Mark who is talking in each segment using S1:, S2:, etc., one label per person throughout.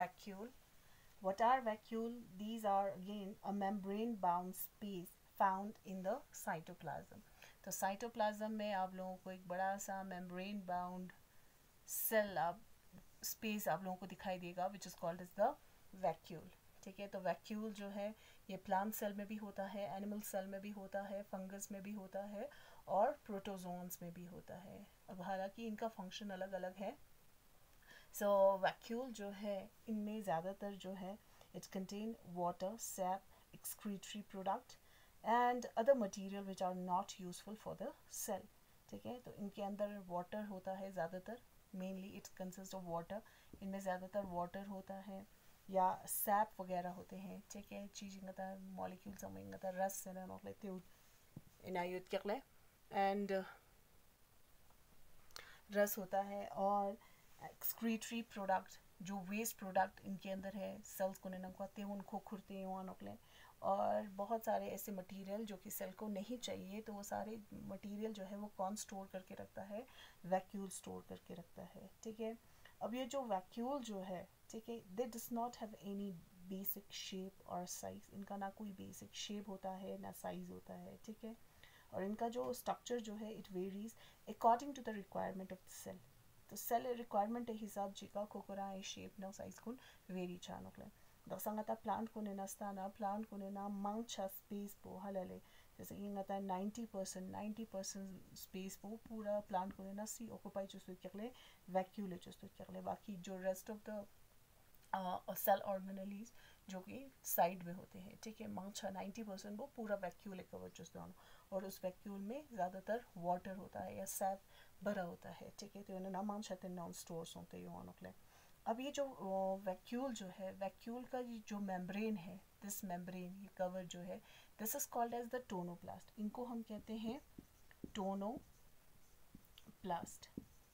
S1: Vacuole. What are vacuole? These are again a membrane bound space found in the cytoplasm. तो cytoplasm में आप लोगों को एक बड़ा सा मेम्ब्रेन बाउंड सेल आप स्पेस आप लोगों को दिखाई देगा which is called is the vacuole. ठीक है, तो वैक्यूल जो है ये प्लांट सेल में भी होता है, एनिमल सेल में भी होता है, फंगस में भी होता है और प्रोटोजोन्स में भी होता है. अब हालांकि इनका फंक्शन अलग अलग है. सो वैक्यूल जो है इनमें ज़्यादातर जो है it's content water, sap, excretory product and other material which are not useful for the cell. ठीक है, तो इनके अंदर वाटर होता है ज़्यादातर, mainly it's consist of water. इनमें ज़्यादातर वाटर होता है या सैप वगैरह होते हैं. ठीक है, चीज़ मॉलिक्यूल समझ रस से ना लेते इनायुत एंड रस होता है और एक्सक्रीटरी प्रोडक्ट जो वेस्ट प्रोडक्ट इनके अंदर है सेल्स को नंकाते हैं उनको खुरते हैं वहाँ नकले. और बहुत सारे ऐसे मटेरियल जो कि सेल को नहीं चाहिए तो वो सारे मटेरियल जो है वो कौन स्टोर करके रखता है, वैक्यूल स्टोर करके रखता है. ठीक है, अब ये जो वैक्यूल जो है, ठीक है, दे does not have any basic shape और साइज. इनका ना कोई बेसिक शेप होता है ना साइज होता है. ठीक है, और इनका जो स्ट्रक्चर जो है it varies according to the requirement of the cell. तो सेल रिक्वायरमेंट हिसाब जिका खोकरा शेप न साइज कुन वेरी चानोकले. दक्षांगता प्लांट को नस्ताना प्लांट को ना मंगछा स्पेस पो हलले जैसे कि ngata 90% स्पेस पो पूरा प्लांट को ना सी ऑक्युपाई चुस्तु चकले वैक्यूल चुस्तु चकले. बाकी जो rest of the cell organelles जो कि साइड में होते हैं. ठीक है, मंगछा 90% वो पूरा वैक्यूल कवर चुस्तु और उस वैक्यूल में ज़्यादातर वाटर होता है या सैप भरा होता है. ठीक है, तो इन्हें ना मांगछाते नॉन स्टोर्स होते हैं वहाँ. अब ये जो वैक्यूल जो है, वैक्यूल का जो मेम्ब्रेन है, दिस मेम्ब्रेन ये कवर जो है this is called as the tonoplast. इनको हम कहते हैं टोनोप्लास्ट.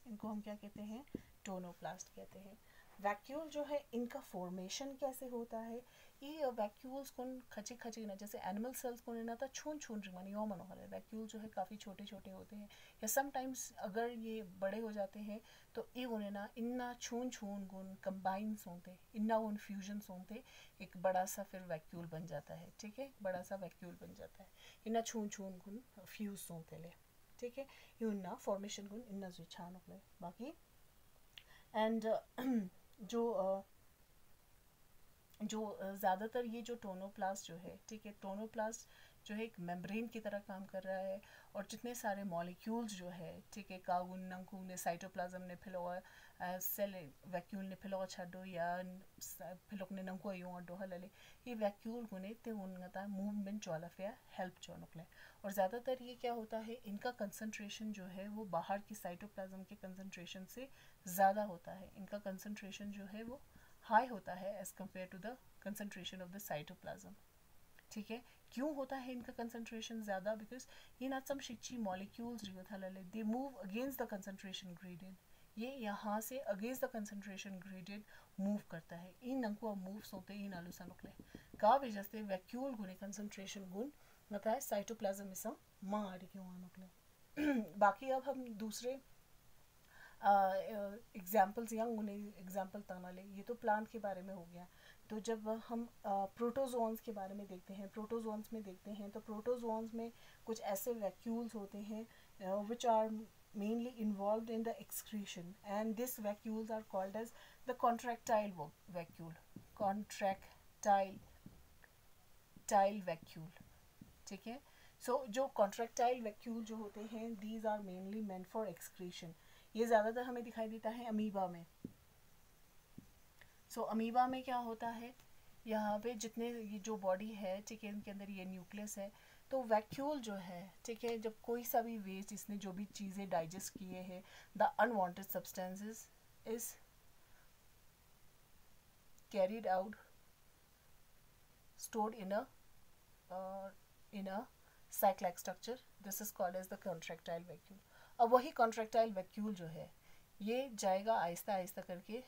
S1: इनको हम क्या कहते हैं, टोनोप्लास्ट कहते हैं. वैक्यूल जो है इनका फॉर्मेशन कैसे होता है, ये वैक्यूल्स को खचे खचे ना जैसे एनिमल सेल्स को ना था छून छून रिमानी यो मनो है. वैक्यूल जो है काफ़ी छोटे छोटे होते हैं या समटाइम्स अगर ये बड़े हो जाते हैं तो ये उन्हें ना इन्ना छून छून गुण कंबाइंस होते इन्ना उन फ्यूजन्स होते एक बड़ा सा फिर वैक्यूल बन जाता है. ठीक है, बड़ा सा वैक्यूल बन जाता है. इन्ना छून छून गुण फ्यूज होते ले. ठीक है, ये उन्ना फॉर्मेशन गुण इन्ना जो छान हो बाकी एंड जो ज़्यादातर ये जो टोनोप्लास्ट जो है, ठीक है, टोनोप्लास्ट जो है एक मेम्ब्रेन की तरह काम कर रहा है और जितने सारे मॉलिक्यूल्स जो है, ठीक है, कागुन नंकू ने साइटोप्लाज्म ने फिलो सेल वैक्यूल ने फिलो छाडो या फिलोक ने नंको यो अडो हलले ये वैक्यूल गुने ते उनगता मूवमेंट वाला फेयर हेल्प चोनकले. और ज़्यादातर ये क्या होता है, इनका कंसंट्रेशन जो है वो बाहर की साइटोप्लाज्म के कंसंट्रेशन से ज़्यादा होता है. इनका कंसंट्रेशन जो है वो हाई होता है as compare to the concentration of the cytoplasm. ठीक है, क्यों होता है इनका कंसंट्रेशन ज़्यादा, बिकॉज ये ना सम शिक्षी molecules they move against the concentration gradient. ये यहाँ से against the concentration gradient move करता है. इन नंको मूव्स होते इन आलूसा नुकले का वजह से वैक्यूल गुने कंसंट्रेशन गुण मतलब है साइटोप्लाज्म में सब माँ आ रही वहाँ नुकले. बाकी अब हम दूसरे एग्जाम्पल्स या उन्हें एग्जाम्पल तना ले. ये तो प्लांट के बारे में हो गया. तो जब हम प्रोटोजोन्स के बारे में देखते हैं, प्रोटोजोन्स में देखते हैं तो प्रोटोजोन्स में कुछ ऐसे वैक्यूल्स होते हैं which are mainly involved in the excretion and these vacuoles are called as the contractile vacuole. Contractile vacuole. ठीक है, सो जो कॉन्ट्रैक्टाइल वैक्यूल जो होते हैं these are mainly meant for excretion. ये ज़्यादातर हमें दिखाई देता है अमीबा में. सो अमीबा में क्या होता है, यहाँ पे जितने ये जो बॉडी है, ठीक है, इनके अंदर ये न्यूक्लियस है. तो वैक्यूल जो है, ठीक है, जब कोई सा भी वेस्ट इसने जो भी चीज़ें डाइजेस्ट किए हैं the unwanted substances is carried out stored in a cyclic structure. This is called as the contractile vacuole. अब वही contractile vacuole जो है ये जाएगा आहिस्ता आहिस्ता करके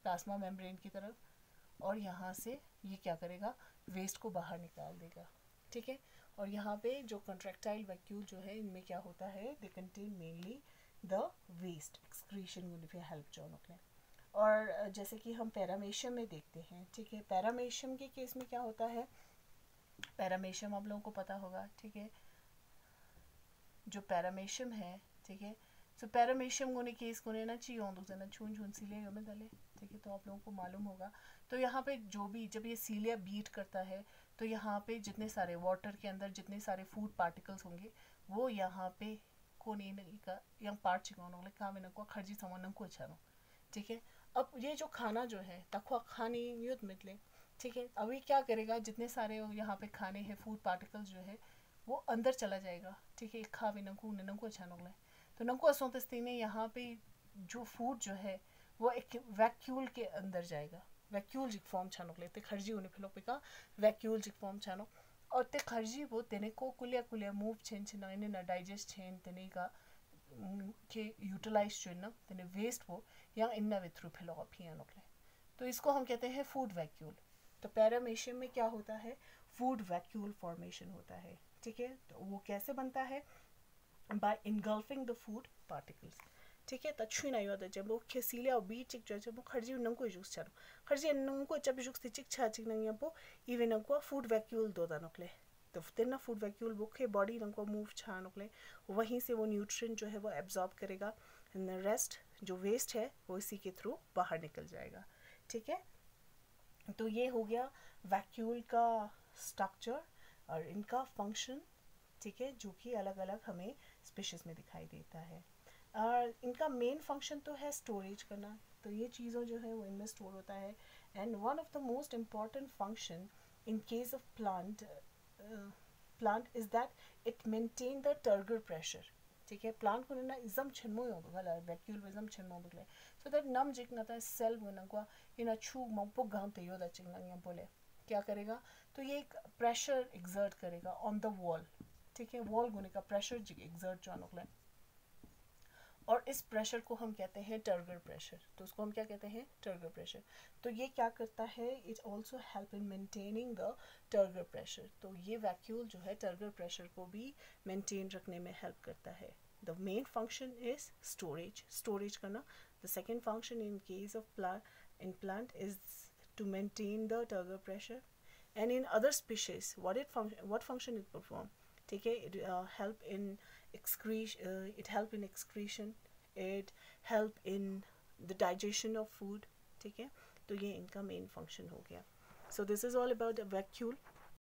S1: प्लाज्मा मेम्ब्रेन की तरफ और यहाँ से ये क्या करेगा, वेस्ट को बाहर निकाल देगा. ठीक है, और यहाँ पे जो contractile vacuole जो है इनमें क्या होता है, they contain mainly the waste excretion will be help जो नकले. और जैसे कि हम पैरामेशियम में देखते हैं, ठीक है, पैरामेशियम के केस में क्या होता है, पैरामेशियम आप लोगों को पता होगा, ठीक है, जो पैरामेशियम है, ठीक है, सो पैरामेशियम को केस को ना चाहिए होना छून छून सीलिया में गले, ठीक है, तो आप लोगों को मालूम होगा। तो यहाँ पे जो भी जब ये सीलिया बीट करता है तो यहाँ पे जितने सारे वाटर के अंदर जितने सारे फूड पार्टिकल्स होंगे वो यहाँ पे को नहीं का यहाँ पार्ट चिकन होगा काम इनको खर्जी सामान को छानो, ठीक है। अब ये जो खाना जो है तखवा खाने युद्ध मितले, ठीक है, अभी क्या करेगा, जितने सारे यहाँ पे खाने हैं फूड पार्टिकल्स जो है वो अंदर चला जाएगा, ठीक है, खा भी नंको अच्छा नगले, तो नंको असोतस्ती में यहाँ पे जो फूड जो है वो एक वैक्यूल के अंदर जाएगा, वैक्यूल जिक फॉर्म छानो ले ते खर्जी होने फिलो पिका वैक्यूल जिक फॉर्म छानो, और ते खर्जी वो तेने को कुलिया कुलिया मूव छेन छेन इन्हें ना डाइजेस्ट छेन तेने का के यूटिलाइज जो ना तेने वेस्ट वो या इन्ना वे थ्रू फिलो पिया नोकले, तो इसको हम कहते हैं फूड वैक्यूल। तो पैरामेशियम में क्या होता है, फूड वैक्यूल फॉर्मेशन होता है, ठीक है, तो वो कैसे बनता है, by engulfing the food particles, ठीक है, तछुई ना योदा जब वो खेसीलिया बी चिक जो जब वो खर्जी नंको जूस चारो खर्जी नंको जब जूस चिक छा चिक नंग यपो इवन नंको फूड वैक्यूल दोदा नोकले, तो तेना फूड वैक्यूल बुखे बॉडी नंको मूव छा नोकले, वहीं से वो न्यूट्रिएंट जो है वो एब्जॉर्ब करेगा, एंड द रेस्ट जो वेस्ट है वो इसी के थ्रू बाहर निकल जाएगा, ठीक है। तो ये हो गया वैक्यूल का स्ट्रक्चर और इनका फंक्शन, ठीक है, जो कि अलग अलग हमें स्पीशीज में दिखाई देता है। और इनका मेन फंक्शन तो है स्टोरेज करना, तो ये चीज़ों जो है वो इनमें स्टोर होता है। And one of the most important function in case of plant is that it maintain the turgor pressure, ठीक है, प्लांट को ना इजम छिनमो होगा वैक्यूल में इजम छिनमो होगा, सो दैट नम जिकना था सेल बना को इन छू मपो गांते योदा चिंगना बोले क्या करेगा, तो ये एक प्रेशर एग्जर्ट करेगा ऑन द वॉल, ठीक है, वॉल गुने का प्रेशर एग्जर्ट जानो के, और इस प्रेशर को हम कहते हैं टर्गर प्रेशर, तो उसको हम क्या कहते हैं, टर्गर प्रेशर। तो ये क्या करता है, it also help in maintaining the turgor pressure, तो ये वैक्यूल जो है टर्गर प्रेशर को भी मेंटेन रखने में हेल्प करता है। The main function is storage, storage करना। The second function in case of plant is to maintain the turgor pressure, and in other species what function it perform, ठीक है, it help in excretion, it help in the digestion of food, ठीक है, तो ये इनका main function हो गया। So this is all about the vacuole.